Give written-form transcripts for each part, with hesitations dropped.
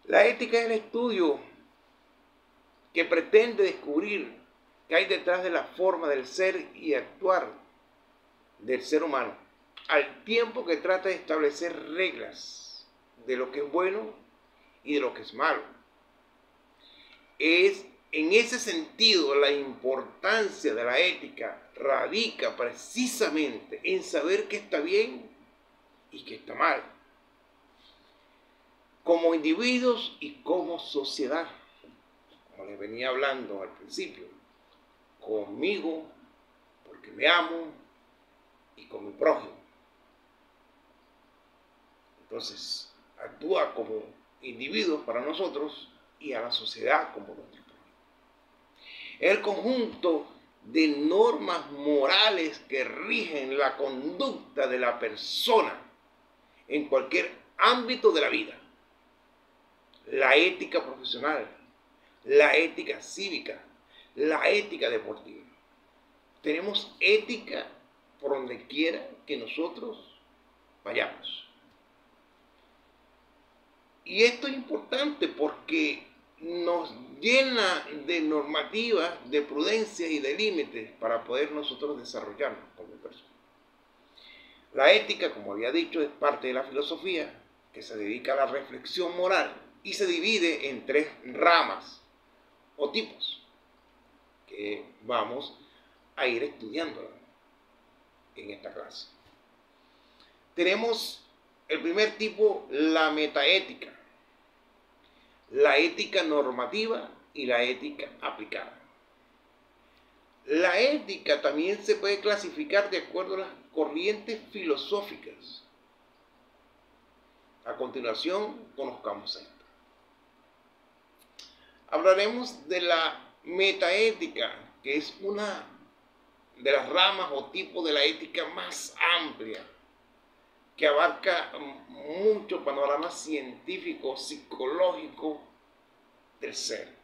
La ética es el estudio que pretende descubrir qué hay detrás de la forma del ser y actuar del ser humano, al tiempo que trata de establecer reglas de lo que es bueno y de lo que es malo. Es en ese sentido la importancia de la ética radica precisamente en saber qué está bien y qué está mal, como individuos y como sociedad, como les venía hablando al principio, conmigo, porque me amo, y con mi prójimo. Entonces, actúa como individuos para nosotros y a la sociedad como nuestro prójimo. Es el conjunto de normas morales que rigen la conducta de la persona en cualquier ámbito de la vida. La ética profesional, la ética cívica, la ética deportiva. Tenemos ética por donde quiera que nosotros vayamos. Y esto es importante porque nos llena de normativas, de prudencias y de límites para poder nosotros desarrollarnos como personas. La ética, como había dicho, es parte de la filosofía que se dedica a la reflexión moral y se divide en 3 ramas o tipos que vamos a ir estudiando en esta clase. Tenemos el primer tipo, la metaética, la ética normativa y la ética aplicada. La ética también se puede clasificar de acuerdo a las corrientes filosóficas. A continuación, conozcamos esto. Hablaremos de la metaética, que es una de las ramas o tipos de la ética más amplia, que abarca mucho panorama científico, psicológico del ser.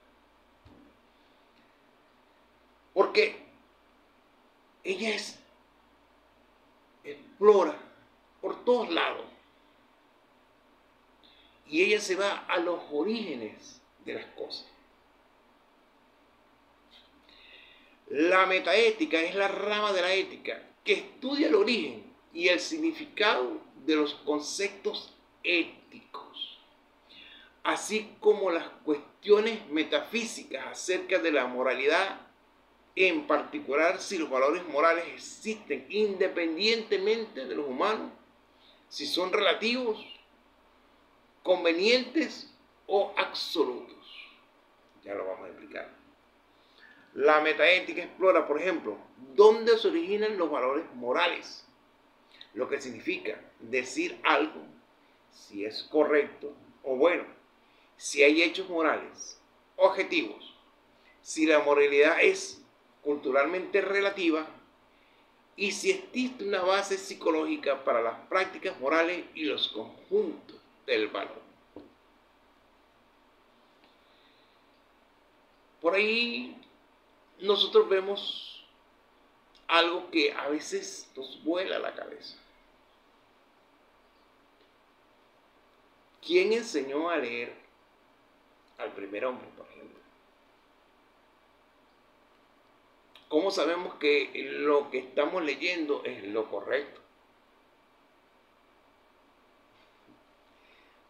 Porque ella explora por todos lados y ella se va a los orígenes de las cosas. La metaética es la rama de la ética que estudia el origen y el significado de los conceptos éticos, así como las cuestiones metafísicas acerca de la moralidad, en particular si los valores morales existen independientemente de los humanos, si son relativos, convenientes o absolutos. Ya lo vamos a explicar. La metaética explora, por ejemplo, dónde se originan los valores morales, lo que significa decir algo, si es correcto o bueno, si hay hechos morales objetivos, si la moralidad es culturalmente relativa y si existe una base psicológica para las prácticas morales y los conjuntos del valor. Por ahí nosotros vemos algo que a veces nos vuela la cabeza. ¿Quién enseñó a leer al primer hombre, por ejemplo? ¿Cómo sabemos que lo que estamos leyendo es lo correcto?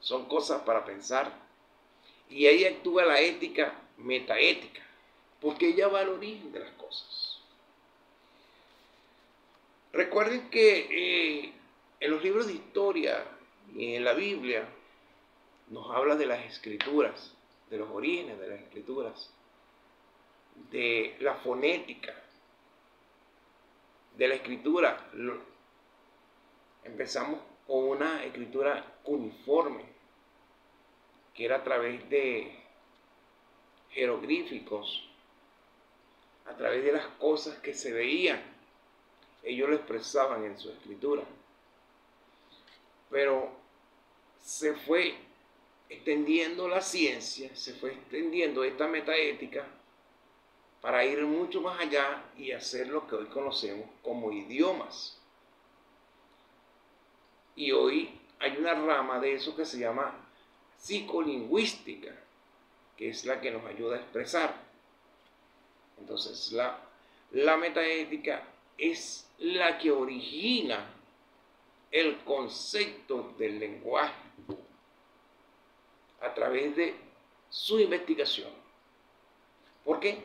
Son cosas para pensar. Y ahí actúa la ética metaética, porque ella va al origen de las cosas. Recuerden que en los libros de historia y en la Biblia nos habla de las escrituras, de los orígenes de las escrituras, de la fonética, de la escritura. Empezamos con una escritura cuneiforme, que era a través de jeroglíficos, a través de las cosas que se veían. Ellos lo expresaban en su escritura. Pero se fue extendiendo la ciencia, se fue extendiendo esta metaética para ir mucho más allá y hacer lo que hoy conocemos como idiomas. Y hoy hay una rama de eso que se llama psicolingüística, que es la que nos ayuda a expresar. Entonces, la metaética es la que origina el concepto del lenguaje a través de su investigación. ¿Por qué?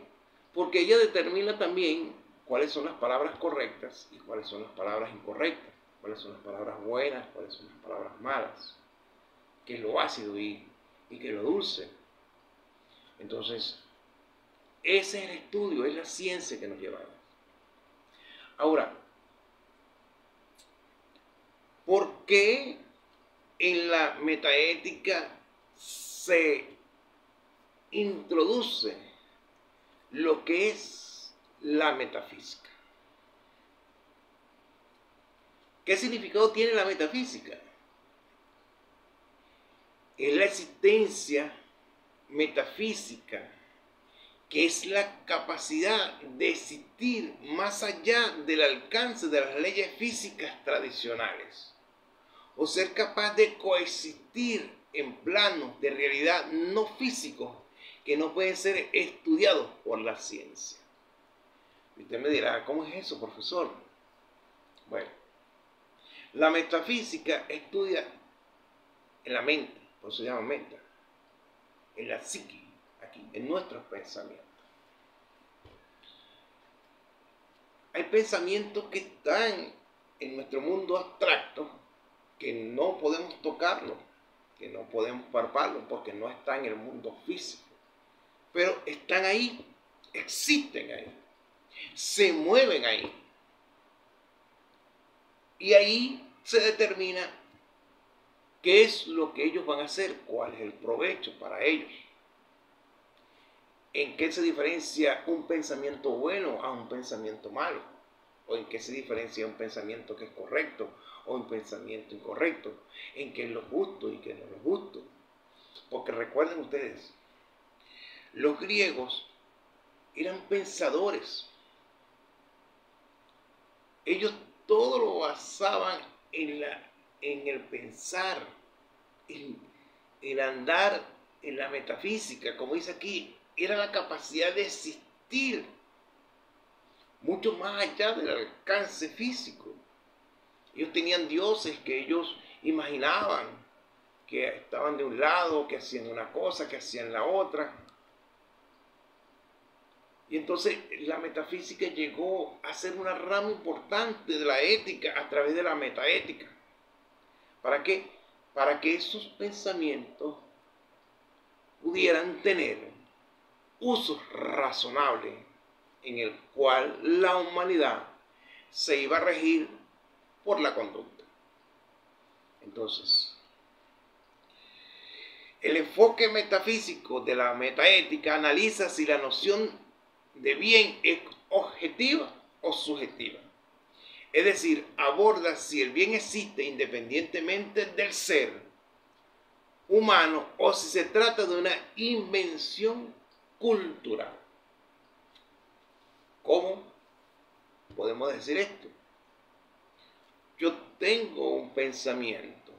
Porque ella determina también cuáles son las palabras correctas y cuáles son las palabras incorrectas, cuáles son las palabras buenas, cuáles son las palabras malas, qué es lo ácido y qué es lo dulce. Entonces, ese es el estudio, es la ciencia que nos lleva a eso. Ahora, ¿por qué en la metaética se introduce lo que es la metafísica? ¿Qué significado tiene la metafísica? Es la existencia metafísica, que es la capacidad de existir más allá del alcance de las leyes físicas tradicionales, o ser capaz de coexistir en planos de realidad no físicos que no pueden ser estudiados por la ciencia. Y usted me dirá, ¿cómo es eso, profesor? Bueno, la metafísica estudia en la mente, por eso se llama mente, en la psique, aquí, en nuestros pensamientos. Hay pensamientos que están en nuestro mundo abstracto que no podemos tocarlo, que no podemos palparlo porque no están en el mundo físico. Pero están ahí, existen ahí, se mueven ahí. Y ahí se determina qué es lo que ellos van a hacer, cuál es el provecho para ellos. ¿En qué se diferencia un pensamiento bueno a un pensamiento malo? ¿O en qué se diferencia un pensamiento que es correcto o un pensamiento incorrecto? ¿En qué es lo justo y qué no es lo justo? Porque recuerden ustedes, los griegos eran pensadores. Ellos todo lo basaban en el pensar, en andar en la metafísica, como dice aquí, era la capacidad de existir mucho más allá del alcance físico. Ellos tenían dioses que ellos imaginaban que estaban de un lado, que hacían una cosa, que hacían la otra. Y entonces la metafísica llegó a ser una rama importante de la ética a través de la metaética. ¿Para qué? Para que esos pensamientos pudieran tener usos razonables en el cual la humanidad se iba a regir por la conducta. Entonces, el enfoque metafísico de la metaética analiza si la noción de bien es objetiva o subjetiva. Es decir, aborda si el bien existe independientemente del ser humano o si se trata de una invención cultural. ¿Cómo podemos decir esto? Yo tengo un pensamiento.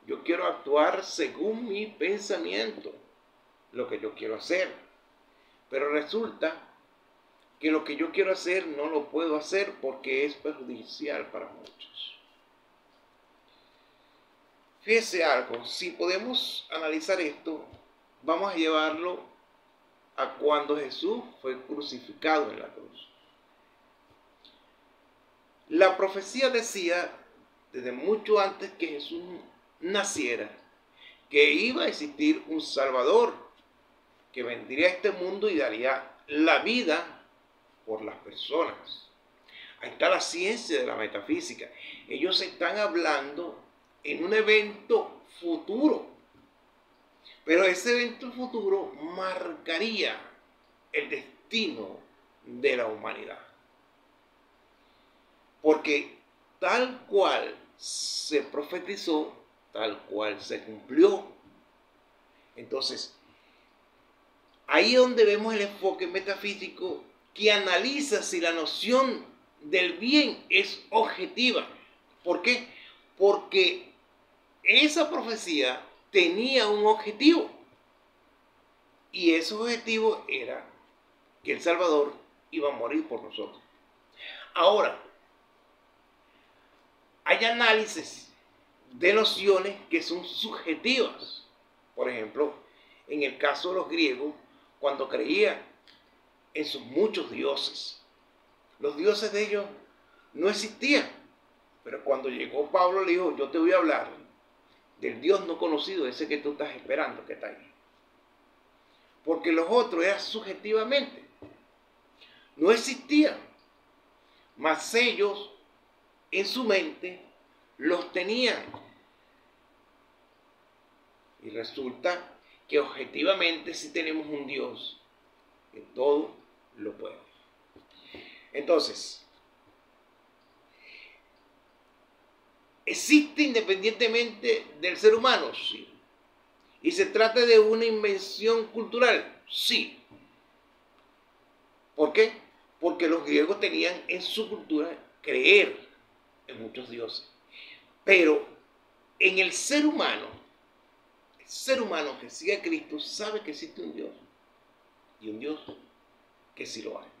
Yo quiero actuar según mi pensamiento, lo que yo quiero hacer. Pero resulta que lo que yo quiero hacer no lo puedo hacer porque es perjudicial para muchos. Fíjese algo, si podemos analizar esto, vamos a llevarlo a cuando Jesús fue crucificado en la cruz. La profecía decía, desde mucho antes que Jesús naciera, que iba a existir un Salvador que vendría a este mundo y daría la vida por las personas. Ahí está la ciencia de la metafísica. Ellos están hablando en un evento futuro, pero ese evento futuro marcaría el destino de la humanidad. Porque tal cual se profetizó, tal cual se cumplió. Entonces, ahí es donde vemos el enfoque metafísico que analiza si la noción del bien es objetiva. ¿Por qué? Porque esa profecía tenía un objetivo. Y ese objetivo era que el Salvador iba a morir por nosotros. Ahora, hay análisis de nociones que son subjetivas. Por ejemplo, en el caso de los griegos, cuando creían en sus muchos dioses, los dioses de ellos no existían. Pero cuando llegó Pablo le dijo, yo te voy a hablar del Dios no conocido, ese que tú estás esperando que está ahí. Porque los otros eran subjetivamente. No existían. Mas ellos en su mente los tenían. Y resulta que objetivamente sí tenemos un Dios que todo lo puede. Entonces, ¿existe independientemente del ser humano? Sí. ¿Y se trata de una invención cultural? Sí. ¿Por qué? Porque los griegos tenían en su cultura creer en muchos dioses. Pero en el ser humano que sigue a Cristo sabe que existe un Dios. Y un Dios que sí lo hay.